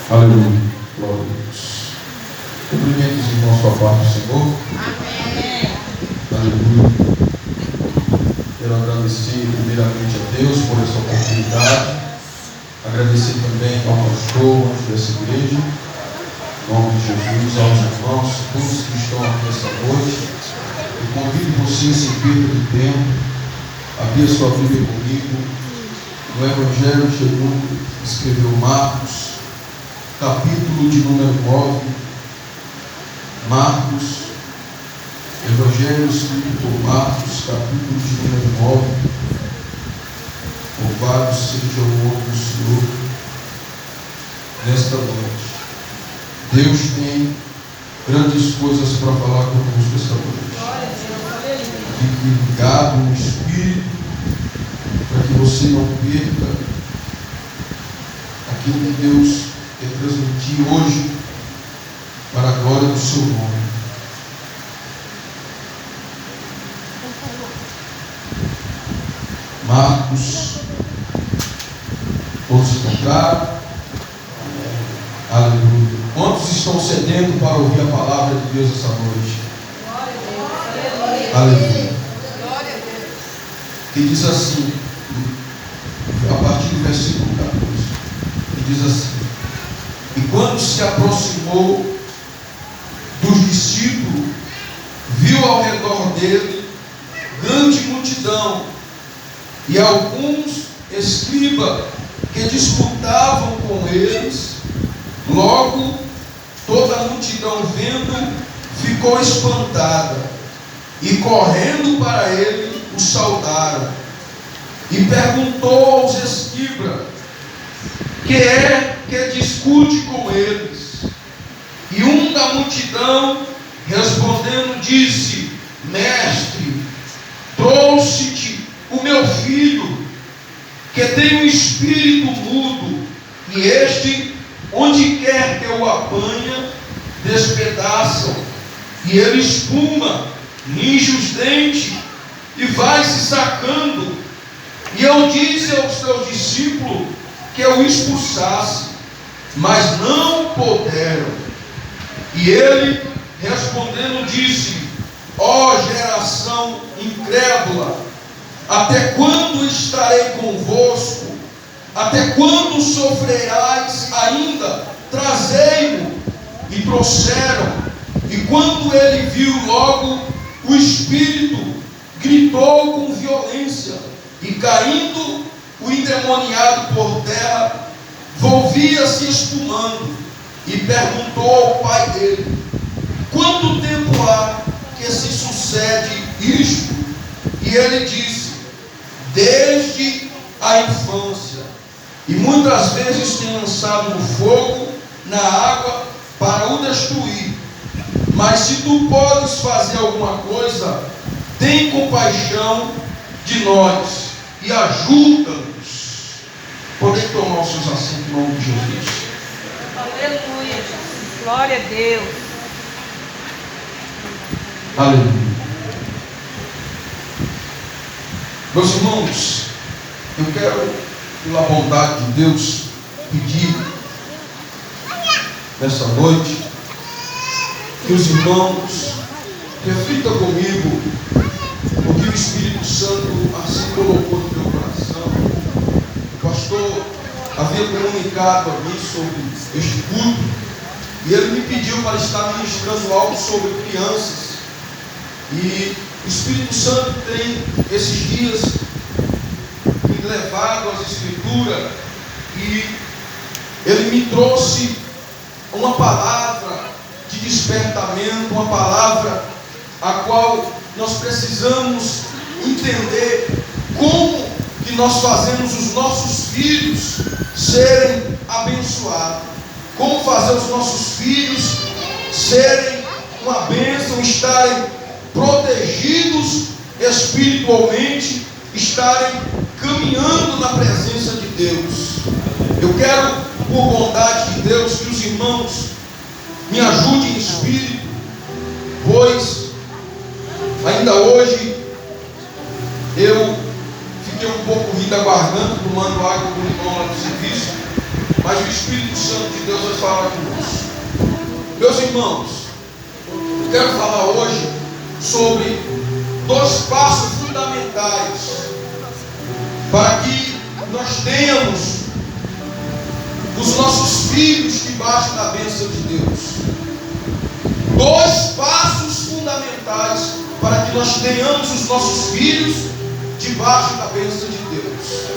Aleluia. Glória a Deus. Cumprimento os irmãos com a paz do Senhor. Amém. Aleluia. Quero agradecer primeiramente a Deus por essa oportunidade. Agradecer também ao pastor dessa igreja. Em nome de Jesus, aos irmãos, todos que estão aqui essa noite. Eu convido você, sem perda de tempo, a abrir a sua Bíblia comigo no Evangelho segundo escreveu Marcos, capítulo de número 9. Marcos, Evangelho escrito por Marcos, capítulo de número 9. Louvado seja o nome do Senhor nesta noite. Deus tem grandes coisas para falar conosco esta noite. Fique ligado no Espírito, para que você não perca aquilo que Deus quer transmitir hoje para a glória do seu nome. Marcos, todos encontraram? Aleluia. Quantos estão sedendo para ouvir a palavra de Deus essa noite? Aleluia. Que diz assim, a partir do versículo 14, que diz assim: e quando se aproximou dos discípulos, viu ao redor dele grande multidão e alguns escribas que disputavam com eles. Logo toda a multidão vendo ficou espantada e correndo para ele o saudaram. E perguntou aos escribas: que é que discute com eles? E um da multidão respondendo disse: mestre, trouxe-te o meu filho, que tem um espírito mudo, e este, onde quer que o apanha, despedaçam, e ele espuma, linge os dentes, e vai se sacando. E eu disse aos seus discípulos que eu expulsasse, mas não puderam. E ele, respondendo, disse: ó geração incrédula, até quando estarei convosco? Até quando sofrerais ainda? Trazei-mo. E trouxeram. E quando ele viu, logo o espírito gritou com violência, e caindo o endemoniado por terra, volvia-se espumando, e perguntou ao pai dele: quanto tempo há que se sucede isto? E ele disse: desde a infância, e muitas vezes tem lançado no fogo, na água, para o destruir. Mas se tu podes fazer alguma coisa, tem compaixão de nós e ajuda-nos. Podem tomar os seus assentos em nome de Jesus. Aleluia, Jesus. Glória a Deus. Aleluia. Meus irmãos, eu quero, pela bondade de Deus, pedir nessa noite que os irmãos reflitam comigo o que o Espírito Santo assim colocou no meu coração. O pastor havia comunicado a mim sobre este culto, e ele me pediu para estar ministrando algo sobre crianças. E o Espírito Santo tem esses dias me levado às Escrituras, e ele me trouxe uma palavra de despertamento, uma palavra a qual nós precisamos entender como que nós fazemos os nossos filhos serem abençoados, como fazer os nossos filhos serem uma bênção, estarem protegidos espiritualmente, estarem caminhando na presença de Deus. Eu quero, por bondade de Deus, que os irmãos me ajudem em espírito, pois ainda hoje eu fiquei um pouco ruim da garganta, tomando água com limão lá no serviço, mas o Espírito Santo de Deus vai falar conosco. Meus irmãos, eu quero falar hoje sobre 2 passos fundamentais para que nós tenhamos os nossos filhos debaixo da bênção de Deus. 2 passos fundamentais para que nós tenhamos os nossos filhos debaixo da bênção de Deus.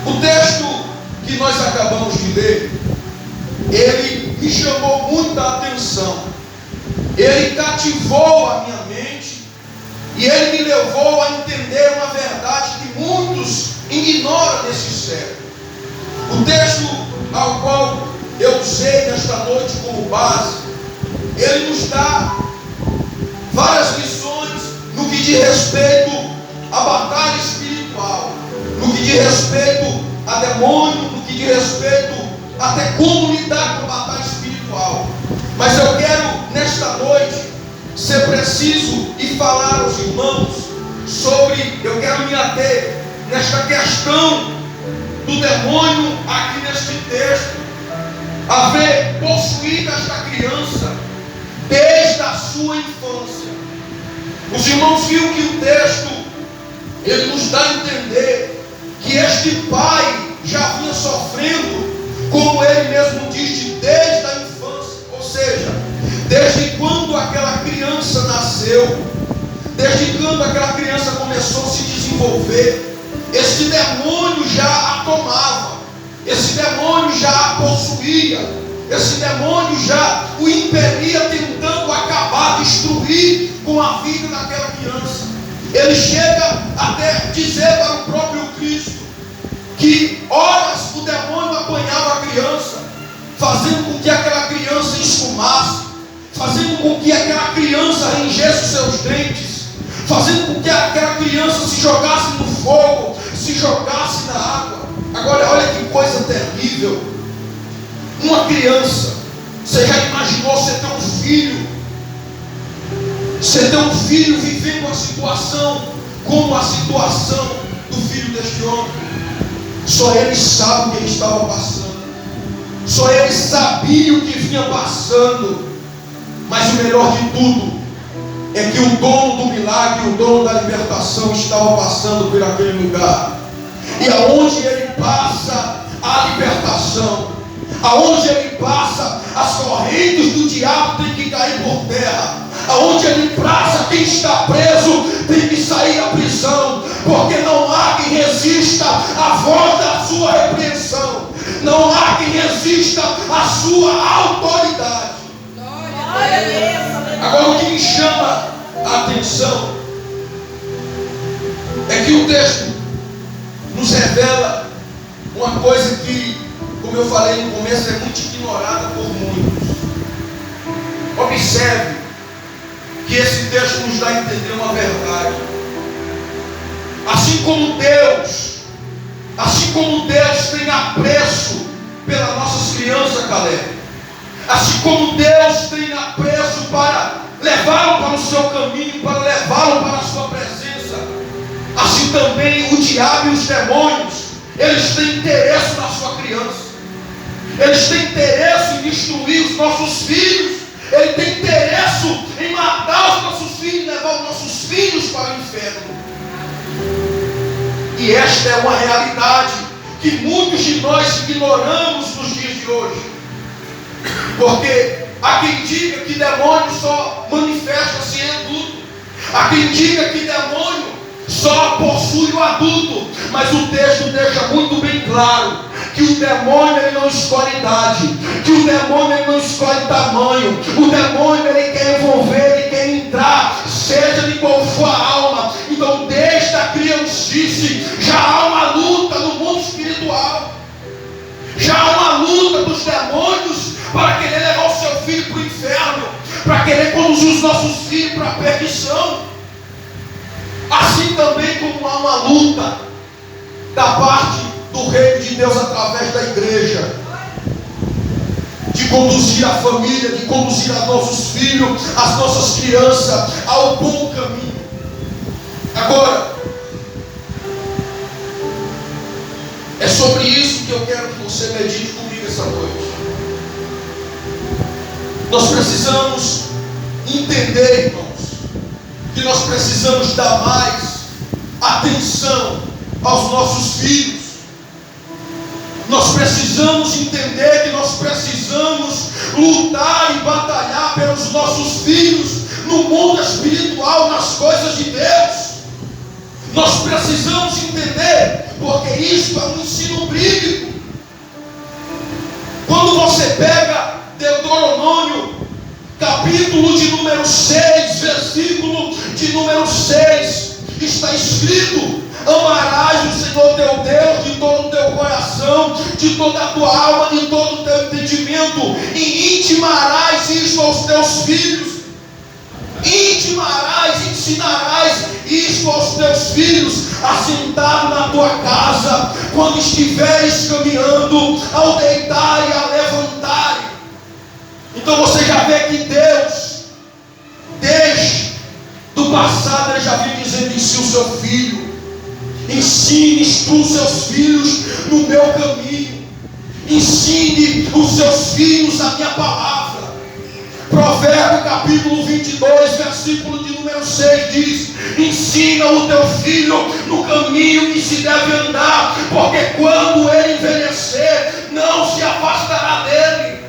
O texto que nós acabamos de ler, ele me chamou muita atenção. Ele cativou a minha mente e ele me levou a entender uma verdade que muitos ignoram nesse século. O texto ao qual eu usei nesta noite como base, ele nos dá várias lições no que diz respeito à batalha espiritual, no que diz respeito a demônio, no que diz respeito até como lidar com a batalha espiritual. Mas eu quero nesta noite ser preciso e falar aos irmãos sobre, eu quero me ater nesta questão do demônio aqui neste texto, haver possuído esta criança desde a sua infância. Os irmãos viram que o texto, ele nos dá a entender que este pai já vinha sofrendo, como ele mesmo diz, desde a infância, ou seja, desde quando aquela criança nasceu, desde quando aquela criança começou a se desenvolver, esse demônio já a tomava, esse demônio já a possuía, esse demônio já o impelia, tentando acabar, destruir com a vida daquela criança. Ele chega até dizer para o próprio Cristo que horas o demônio apanhava a criança, fazendo com que aquela criança esfumasse, fazendo com que aquela criança rangesse os seus dentes, fazendo com que aquela criança se jogasse no fogo, se jogasse na água. Agora olha que coisa terrível. Uma criança, você já imaginou você ter um filho? Você ter um filho vivendo uma situação como a situação do filho deste homem? Só ele sabe o que ele estava passando, só ele sabia o que vinha passando. Mas o melhor de tudo é que o dono do milagre, o dono da libertação estava passando por aquele lugar. E aonde ele passa a libertação, aonde ele passa as correntes do diabo tem que cair por terra. Aonde ele passa, quem está preso tem que sair da prisão, porque não há quem resista à voz da sua repreensão, não há quem resista à sua autoridade. Agora o que me chama a atenção é que o texto nos revela uma coisa que, como eu falei no começo, é muito ignorada por muitos. Observe que esse texto nos dá a entender uma verdade. Assim como Deus tem apreço pelas nossas crianças, Caleb, assim como Deus tem apreço para levá-lo para o seu caminho, para levá-lo para a sua presença, assim também o diabo e os demônios, eles têm interesse na sua criança, eles têm interesse em destruir os nossos filhos, ele tem interesse em matar os nossos filhos e levar os nossos filhos para o inferno. E esta é uma realidade que muitos de nós ignoramos nos dias de hoje, porque há quem diga que demônio só manifesta-se em adulto, há quem diga que demônio só possui o adulto, mas o texto deixa muito bem claro que o demônio ele não escolhe idade, que o demônio ele não escolhe tamanho, o demônio ele quer envolver, ele quer entrar, seja de qual for a alma. Então desde a criancice já há uma luta no mundo espiritual, já há uma luta dos demônios para querer levar o seu filho para o inferno, para querer conduzir os nossos filhos para a perdição. Assim também como há uma luta da parte do reino de Deus através da igreja, de conduzir a família, de conduzir os nossos filhos, as nossas crianças ao bom caminho. Agora, É sobre isso que eu quero que você medite comigo essa noite. Nós precisamos entender, irmãos, que nós precisamos dar mais atenção aos nossos filhos. Nós precisamos entender que nós precisamos lutar e batalhar pelos nossos filhos no mundo espiritual, nas coisas de Deus. Nós precisamos entender, porque isso é um ensino bíblico. Quando você pega Deuteronômio, capítulo de número 6, versículo de número 6, está escrito: amarás o Senhor teu Deus de todo o teu coração, de toda a tua alma, de todo o teu entendimento, e intimarás isso aos teus filhos. Intimarás, ensinarás isso aos teus filhos, assentado na tua casa, quando estiveres caminhando, ao deitar e a levantar. Então você já vê que Deus, desde do passado, Ele já vinha dizendo: ensina o seu filho, ensine tu os seus filhos no meu caminho, ensine os seus filhos a minha palavra. Provérbio capítulo 22, versículo de número 6 diz: ensina o teu filho no caminho que se deve andar, porque quando ele envelhecer, não se afastará dele.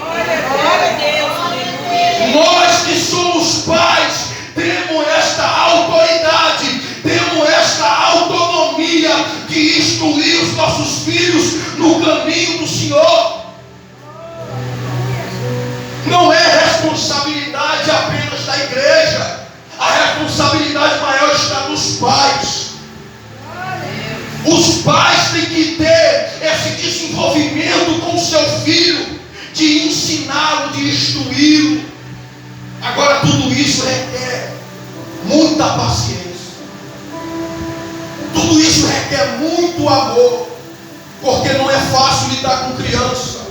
Glória a Deus. Nós que somos pais, temos esta autoridade, temos esta autonomia de instruir os nossos filhos no caminho do Senhor. Não é responsabilidade apenas da igreja, a responsabilidade maior está dos pais. Os pais têm que ter esse desenvolvimento com o seu filho, de ensiná-lo, de instruí-lo. Agora, tudo isso requer muita paciência, tudo isso requer muito amor, porque não é fácil lidar com criança.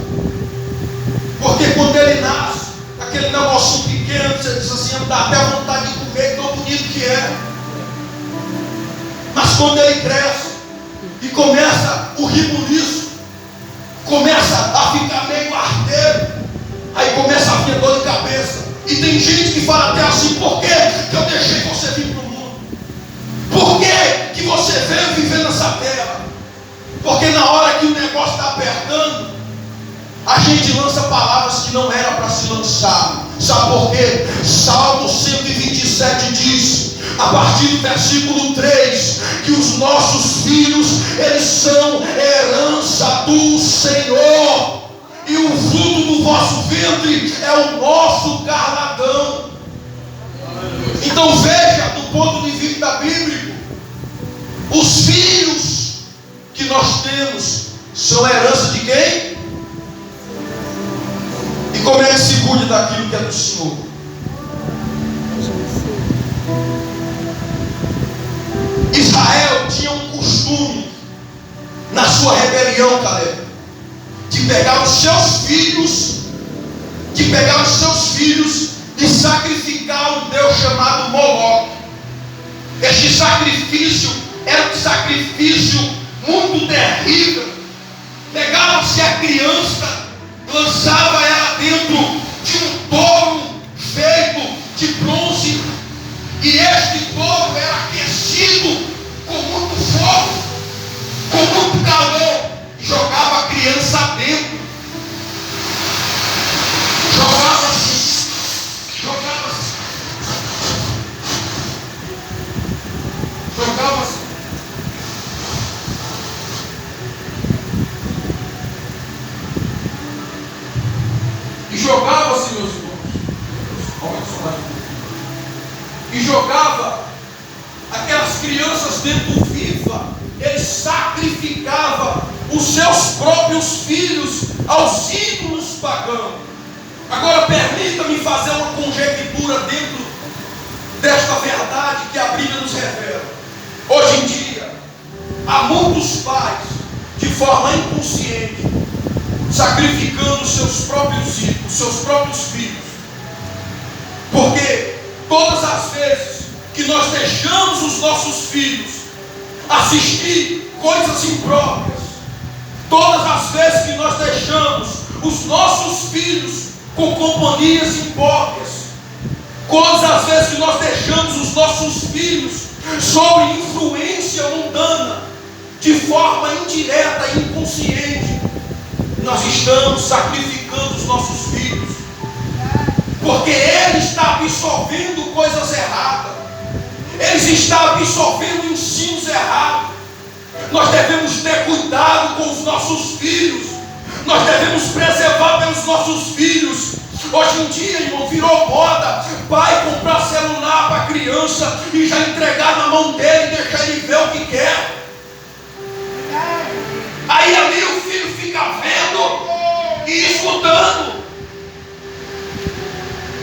Porque quando ele nasce, aquele negocinho pequeno, você diz assim, dá até vontade de comer, tão bonito que é. Mas quando ele cresce e começa o ribuliço, começa a ficar meio arteiro, aí começa a vir dor de cabeça. E tem gente que fala até assim: por que eu deixei você vir para o mundo? Por que você veio viver nessa terra? Porque na hora que o negócio está apertando, a gente lança palavras que não era para se lançar. Sabe por quê? Salmo 127 diz, a partir do versículo 3, que os nossos filhos, eles são herança do Senhor, e o fruto do vosso ventre é o nosso galardão. Então veja, do ponto de vista bíblico, os filhos que nós temos são herança de quem? E como é que se cuida daquilo que é do Senhor? Israel tinha um costume, na sua rebelião, Caleb, de pegar os seus filhos e sacrificar um Deus chamado Moloque. Este sacrifício era um sacrifício muito terrível. Pegava-se a criança, lançava ela dentro de um touro feito de bronze, e este touro era aquecido com muito fogo, com muito calor, e jogava a criança dentro. Jogava-se. E jogava-se, meus irmãos. E jogava aquelas crianças dentro viva. Ele sacrificava os seus próprios filhos aos ídolos pagãos. Agora permita-me fazer uma conjectura dentro desta verdade que a Bíblia nos revela. Hoje em dia, há muitos pais, de forma inconsciente, sacrificando os seus próprios ídolos, seus próprios filhos. Porque todas as vezes que nós deixamos os nossos filhos assistir coisas impróprias. Todas as vezes que nós deixamos os nossos filhos com companhias impróprias, todas as vezes que nós deixamos os nossos filhos sob influência mundana, de forma indireta e inconsciente, nós estamos sacrificando os nossos filhos, porque ele está absorvendo coisas erradas, ele está absorvendo ensinos errados. Nós devemos ter cuidado com os nossos filhos, nós devemos preservar pelos nossos filhos. Hoje em dia, irmão, virou moda pai comprar celular para a criança e já entregar na mão dele e deixar ele ver o que quer. Aí ali o filho fica vendo e escutando.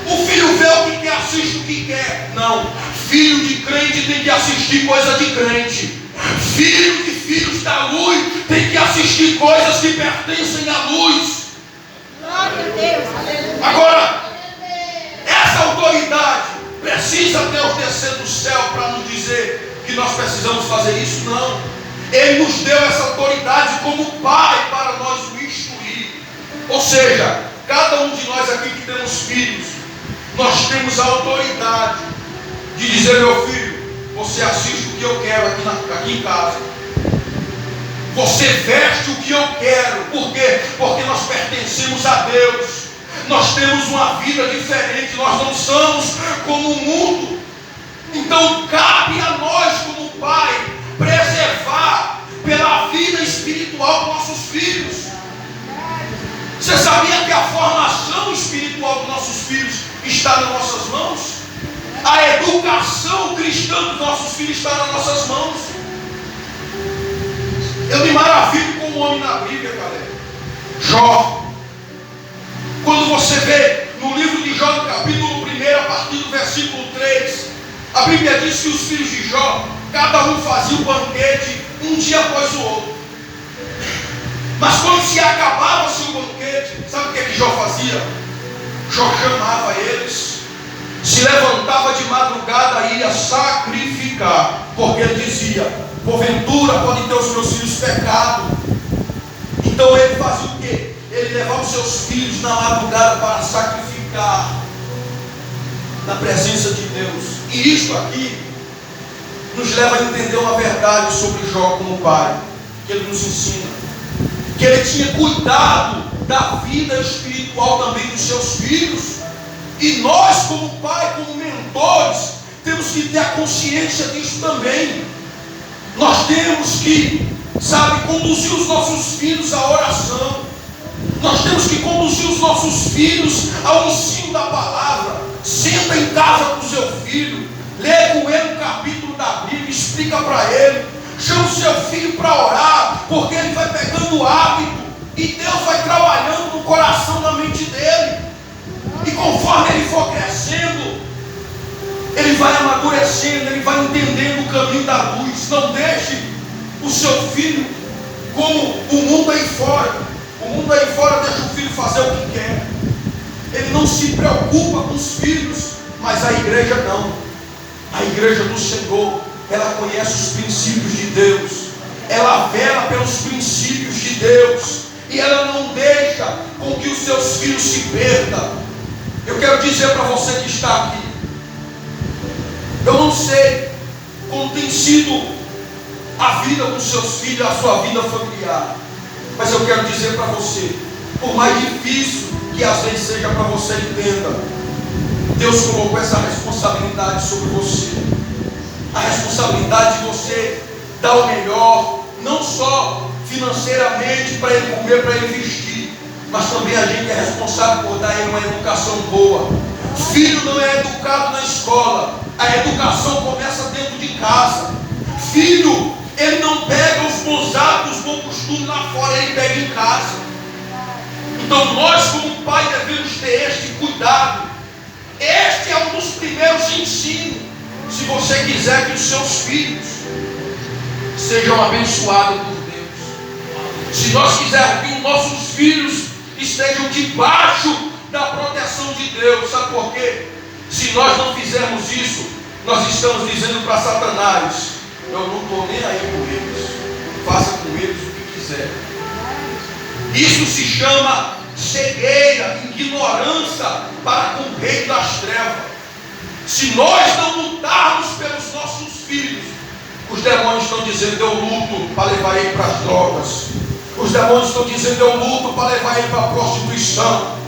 O filho vê o que quer, assiste o que quer. Não, filho de crente tem que assistir coisa de crente. Filho de filhos da luz tem que assistir coisas que pertencem à luz. Glória a Deus, aleluia. Agora, essa autoridade precisa Deus descer do céu para nos dizer que nós precisamos fazer isso? Não. Ele nos deu essa autoridade como pai para nós o instruir. Ou seja, cada um de nós aqui que temos filhos, nós temos a autoridade de dizer: meu filho, você assiste o que eu quero aqui em casa. Você veste o que eu quero. Por quê? Porque nós pertencemos a Deus. Nós temos uma vida diferente. Nós não somos como o mundo. Então cabe a nós como pai preservar pela vida espiritual dos nossos filhos. Você sabia que a formação espiritual dos nossos filhos está nas nossas mãos? A educação cristã dos nossos filhos está nas nossas mãos. Eu me maravilho com o homem na Bíblia, galera. Jó. Quando você vê no livro de Jó, no capítulo 1, a partir do versículo 3, a Bíblia diz que os filhos de Jó, cada um fazia um banquete um dia após o outro. Mas quando se acabava-se o banquete, sabe o que Jó fazia? Jó chamava eles, se levantava de madrugada e ia sacrificar, porque ele dizia: porventura podem ter os meus filhos pecado. Então ele fazia o quê? Ele levava os seus filhos na madrugada para sacrificar na presença de Deus. E isso aqui nos leva a entender uma verdade sobre Jó como pai, que ele nos ensina, que ele tinha cuidado da vida espiritual também dos seus filhos. E nós como pai, como mentores, temos que ter a consciência disso também. Nós temos que, conduzir os nossos filhos à oração. Nós temos que conduzir os nossos filhos ao ensino da palavra. Senta em casa com o seu filho, lê com ele um capítulo da Bíblia, explica para ele. Chama o seu filho para orar, porque ele vai pegando o hábito e Deus vai trabalhando no coração, na mente dele. E conforme ele for crescendo, ele vai amadurecendo, ele vai entendendo o caminho da luz. Não deixe o seu filho como o mundo aí fora. O mundo aí fora deixa o filho fazer o que quer. Ele não se preocupa com os filhos, mas a igreja não. A igreja do Senhor, ela conhece os princípios de Deus, ela vela pelos princípios de Deus, e ela não deixa com que os seus filhos se percam. Eu quero dizer para você que está aqui, eu não sei como tem sido a vida com seus filhos, a sua vida familiar, mas eu quero dizer para você, por mais difícil que às vezes seja para você, entenda, Deus colocou essa responsabilidade sobre você. A responsabilidade de você dar o melhor, não só financeiramente para ele comer, para ele vestir, mas também a gente é responsável por dar a ele uma educação boa. Filho não é educado na escola, a educação começa dentro de casa. Filho, ele não pega os bons hábitos, os bons costumes lá fora, ele pega em casa. Então nós como pai devemos ter este cuidado. Este é um dos primeiros ensinos. Se você quiser que os seus filhos sejam abençoados por Deus, se nós quisermos que os nossos filhos estejam debaixo da proteção de Deus, sabe por quê? Se nós não fizermos isso, nós estamos dizendo para Satanás: eu não estou nem aí com eles, cego. Isso se chama cegueira, ignorância para com o reino das trevas. Se nós não lutarmos pelos nossos filhos, os demônios estão dizendo: eu luto para levar ele para as drogas. Os demônios estão dizendo: eu luto para levar ele para a prostituição.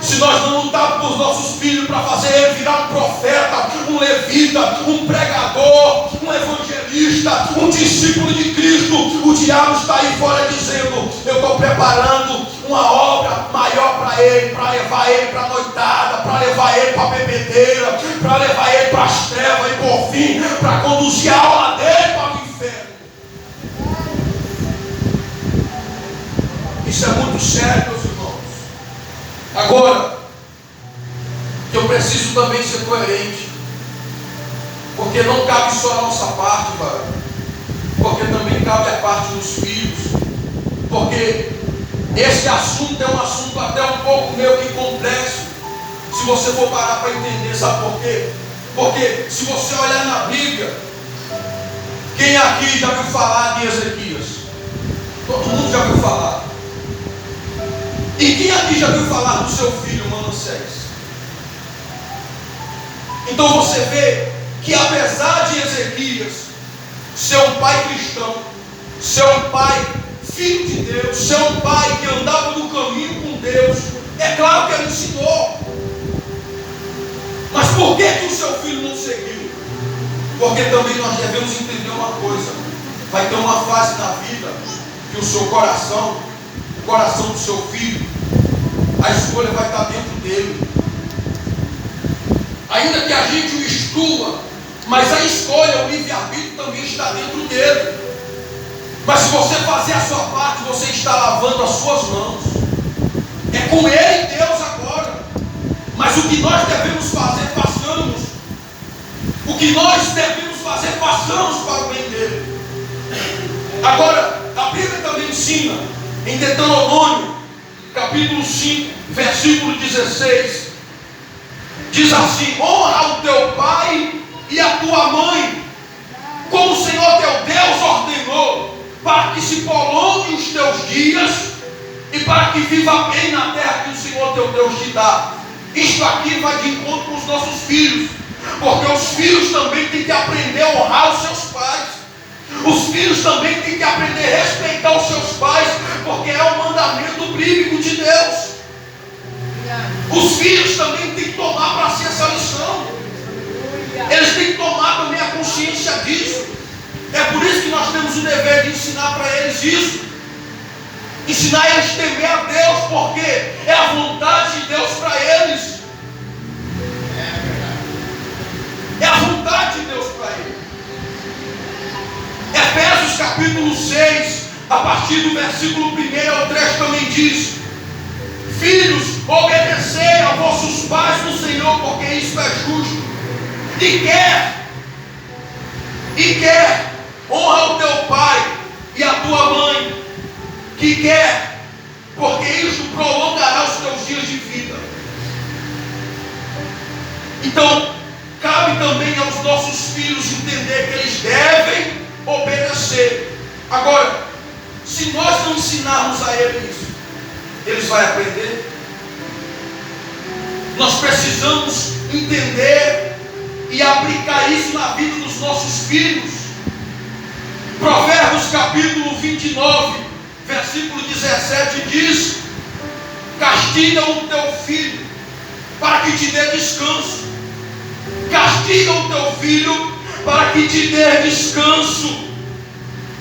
Se nós não lutarmos por nossos filhos para fazer ele virar um profeta, um levita, um pregador, um evangelista, um discípulo de Cristo, o diabo está aí fora dizendo: eu estou preparando uma obra maior para ele, para levar ele para a noitada, para levar ele para a bebedeira, para levar ele para as trevas e por fim, para conduzir a alma dele para o inferno. Isso é muito sério, meus irmãos. Agora, eu preciso também ser coerente, porque não cabe só a nossa parte, pai, porque também cabe a parte dos filhos, porque esse assunto é um assunto até um pouco meio que complexo, se você for parar para entender. Sabe por quê? Porque se você olhar na Bíblia, quem aqui já viu falar de Ezequias? Todo mundo já viu falar. E quem aqui já viu falar do seu filho Manassés? Então você vê que apesar de Ezequias ser um pai cristão, ser um pai filho de Deus, ser um pai que andava no caminho com Deus, é claro que ele ensinou. Mas por que o seu filho não seguiu? Porque também nós devemos entender uma coisa: vai ter uma fase na vida que o seu coração, o coração do seu filho, a escolha vai estar dentro dele. Ainda que a gente o instrua, mas a escolha, o livre-arbítrio também está dentro dele. Mas se você fazer a sua parte, você está lavando as suas mãos. É com ele e Deus agora. Mas o que nós devemos fazer, façamos. O que nós devemos fazer, façamos para o bem dele. Agora, a Bíblia também ensina em Deuteronômio, capítulo 5, versículo 16, diz assim: honra o teu pai e a tua mãe, como o Senhor teu Deus ordenou, para que se prolongue os teus dias e para que viva bem na terra que o Senhor teu Deus te dá. Isto aqui vai de encontro com os nossos filhos, porque os filhos também têm que aprender a honrar os seus pais. Os filhos também têm que aprender a respeitar os seus pais, porque é um mandamento bíblico de Deus. Os filhos também têm que tomar para si essa lição. Eles têm que tomar também a consciência disso. É por isso que nós temos o dever de ensinar para eles isso. Ensinar eles a temer a Deus, porque é a vontade de Deus para eles. É a vontade de Deus para eles. Efésios capítulo 6, a partir do versículo 1 ao 3 também diz: filhos, obedecei a vossos pais no Senhor, porque isso é justo. E quer, honra o teu pai e a tua mãe, que quer, porque isto prolongará os teus dias de vida. Então, cabe também aos nossos filhos entender que eles devem obedecer. Agora, se nós não ensinarmos a eles isso, eles vão aprender. Nós precisamos entender e aplicar isso na vida dos nossos filhos. Provérbios capítulo 29, versículo 17 diz: castiga o teu filho para que te dê descanso. Castiga o teu filho para que te dê descanso,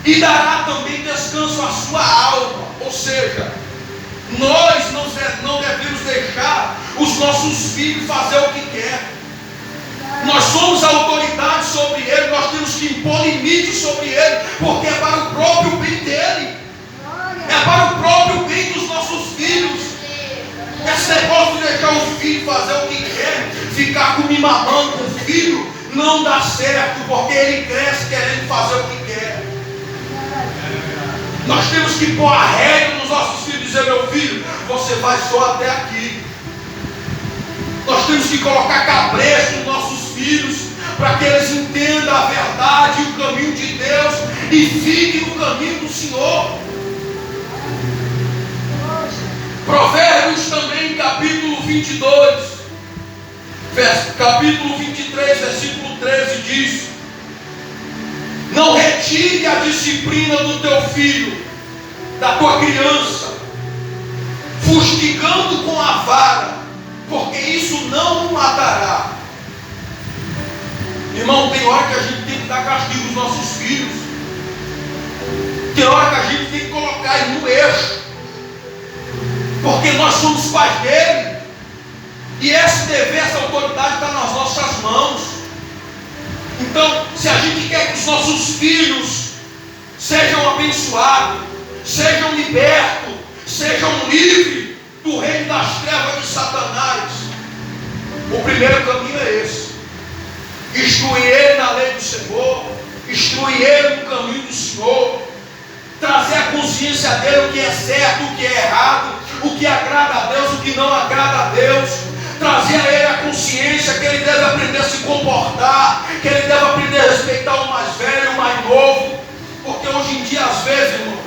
e dará também descanso à sua alma. Ou seja, nós não devemos deixar os nossos filhos fazer o que quer. Nós somos autoridade sobre ele, nós temos que impor limites sobre ele, porque é para o próprio bem dele, é para o próprio bem dos nossos filhos. Esse negócio de deixar o filho fazer o que quer, ficar com mimamando com o filho, não dá certo, porque ele cresce querendo fazer o que quer. Nós temos que pôr a regra nos nossos filhos, dizer: meu filho, você vai só até aqui. Nós temos que colocar cabresto nos nossos filhos, para que eles entendam a verdade e o caminho de Deus, e fiquem no caminho do Senhor. 22, capítulo 23, versículo 13 diz: não retire a disciplina do teu filho, da tua criança, fustigando com a vara, porque isso não o matará. Irmão, tem hora que a gente tem que dar castigo aos nossos filhos. Tem hora que a gente tem que colocar ele no eixo, porque nós somos pais dele, e esse dever, essa autoridade está nas nossas mãos. Então, se a gente quer que os nossos filhos sejam abençoados, sejam libertos, sejam livres do reino das trevas de Satanás, o primeiro caminho é esse: instruir ele na lei do Senhor, instruir ele no caminho do Senhor, trazer a consciência dele o que é certo, o que é errado, o que agrada a Deus, o que não agrada a Deus, trazer a ele a consciência que ele deve aprender a se comportar, que ele deve aprender a respeitar o mais velho, o mais novo, porque hoje em dia, às vezes, irmão,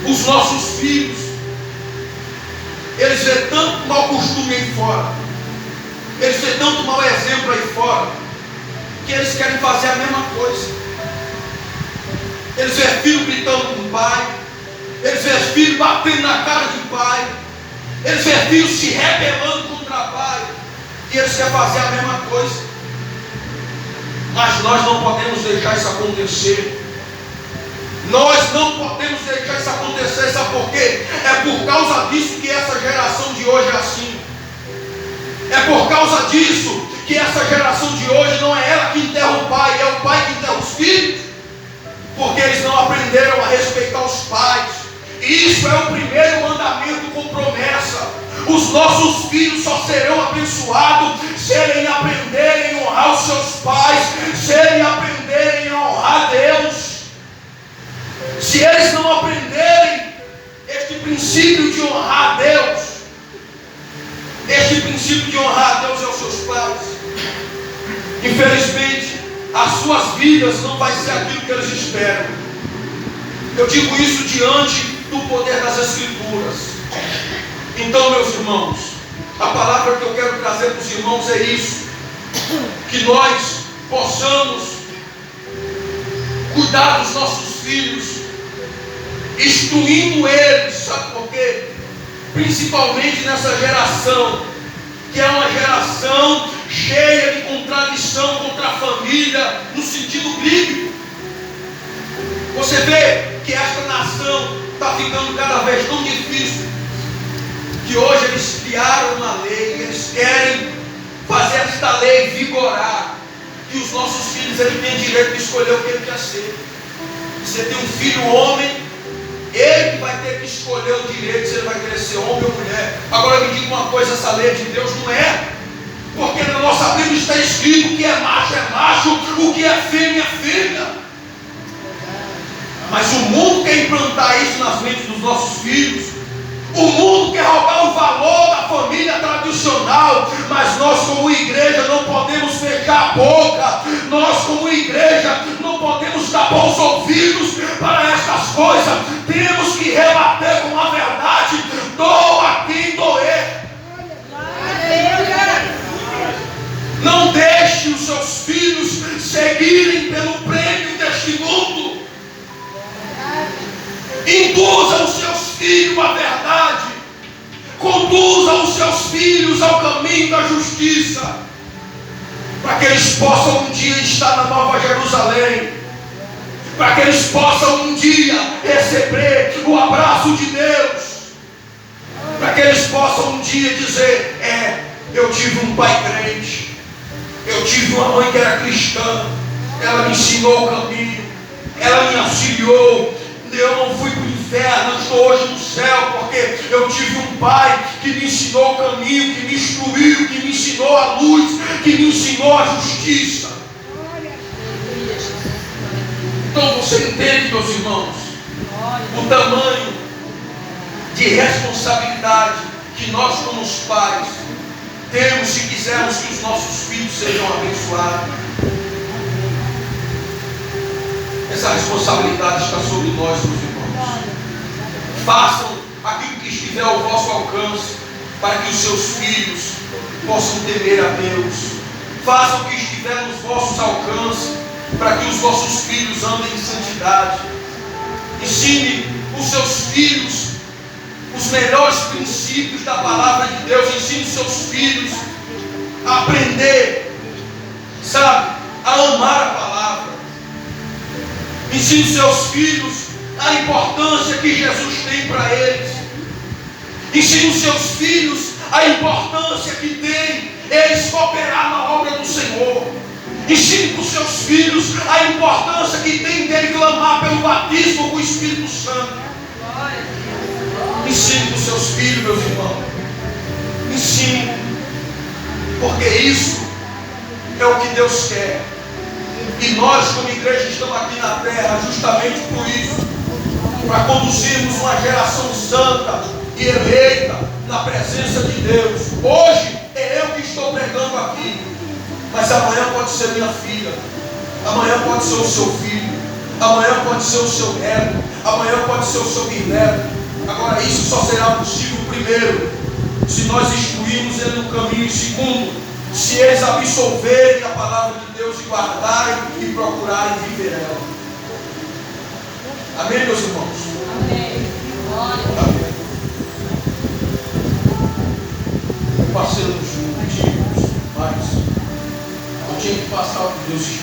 os nossos filhos, eles vêem tanto mau costume aí fora, eles vêem tanto mau exemplo aí fora, que eles querem fazer a mesma coisa. Eles vêem filho gritando com o pai, eles vêem filho batendo na cara do pai, eles vêem filho se rebelando contra o pai, e eles querem fazer a mesma coisa. Mas nós não podemos deixar isso acontecer. Nós não podemos deixar isso acontecer. Sabe por quê? É por causa disso que essa geração de hoje é assim. É por causa disso que essa geração de hoje não é ela que enterra o pai, é o pai que enterra os filhos, porque eles não aprenderam a respeitar os pais. E isso é o primeiro mandamento com promessa. Os nossos filhos só serão abençoados se eles aprenderem a honrar os seus pais, se eles aprenderem a honrar Deus. Se eles não aprenderem este princípio de honrar a Deus, este princípio de honrar a Deus e aos seus pais, infelizmente, as suas vidas não vai ser aquilo que eles esperam. Eu digo isso diante do poder das Escrituras. Então, meus irmãos, a palavra que eu quero trazer para os irmãos é isso: que nós possamos cuidar dos nossos filhos, instruindo eles. Sabe por quê? Principalmente nessa geração, que é uma geração cheia de contradição contra a família, no sentido bíblico. Você vê que esta nação está ficando cada vez tão difícil, que hoje eles criaram uma lei, eles querem fazer esta lei vigorar, que os nossos filhos eles têm direito de escolher o que ele quer ser. Você tem um filho homem, ele que vai ter que escolher o direito se ele vai querer ser homem ou mulher. Agora me diga uma coisa: essa lei de Deus não é, porque na nossa Bíblia está escrito: o que é macho, o que é fêmea. Mas o mundo quer implantar isso nas mentes dos nossos filhos. O mundo quer roubar o valor da família tradicional. Mas nós, como igreja, não podemos fechar a boca. Nós, como igreja, não podemos tapar os ouvidos para estas coisas. Temos que rebater com a verdade: doa quem doer. Não deixe os seus filhos seguirem pelo prêmio deste mundo. Induza os seus filhos à verdade. Conduza os seus filhos ao caminho da justiça, para que eles possam um dia estar na Nova Jerusalém, para que eles possam um dia receber o abraço de Deus, para que eles possam um dia dizer: eu tive um pai crente, eu tive uma mãe que era cristã, ela me ensinou o caminho, ela me auxiliou. Eu não fui para o inferno, eu estou hoje no céu, porque eu tive um pai que me ensinou o caminho, que me instruiu, que me ensinou a luz, que me ensinou a justiça. Então você entende, meus irmãos, o tamanho de responsabilidade que nós, como os pais, temos se quisermos que os nossos filhos sejam abençoados. Essa responsabilidade está sobre nós, meus irmãos. Façam aquilo que estiver ao vosso alcance para que os seus filhos possam temer a Deus. Faça o que estiver nos vossos alcances, para que os vossos filhos andem em santidade. Ensine os seus filhos os melhores princípios da palavra de Deus. Ensine os seus filhos a aprender, sabe, a amar a palavra. Ensine os seus filhos a importância que Jesus tem para eles. Ensine os seus filhos a importância que tem eles cooperar na obra do Senhor. Ensine para os seus filhos a importância que tem dele clamar pelo batismo com o Espírito Santo. Ensine para os seus filhos, meus irmãos. Ensine, porque isso é o que Deus quer. E nós, como igreja, estamos aqui na terra justamente por isso, para conduzirmos uma geração santa e eleita na presença de Deus. Hoje é eu que estou pregando aqui, mas amanhã pode ser minha filha, amanhã pode ser o seu filho, amanhã pode ser o seu neto, amanhã pode ser o seu bisneto. Agora, isso só será possível, primeiro, se nós instruirmos ele no caminho, e segundo, se eles absorverem a palavra de Deus e guardarem e procurarem viver ela. Amém, meus irmãos? Amém. Amém. Parceiro dos motivos, mas eu tinha que passar o que Deus está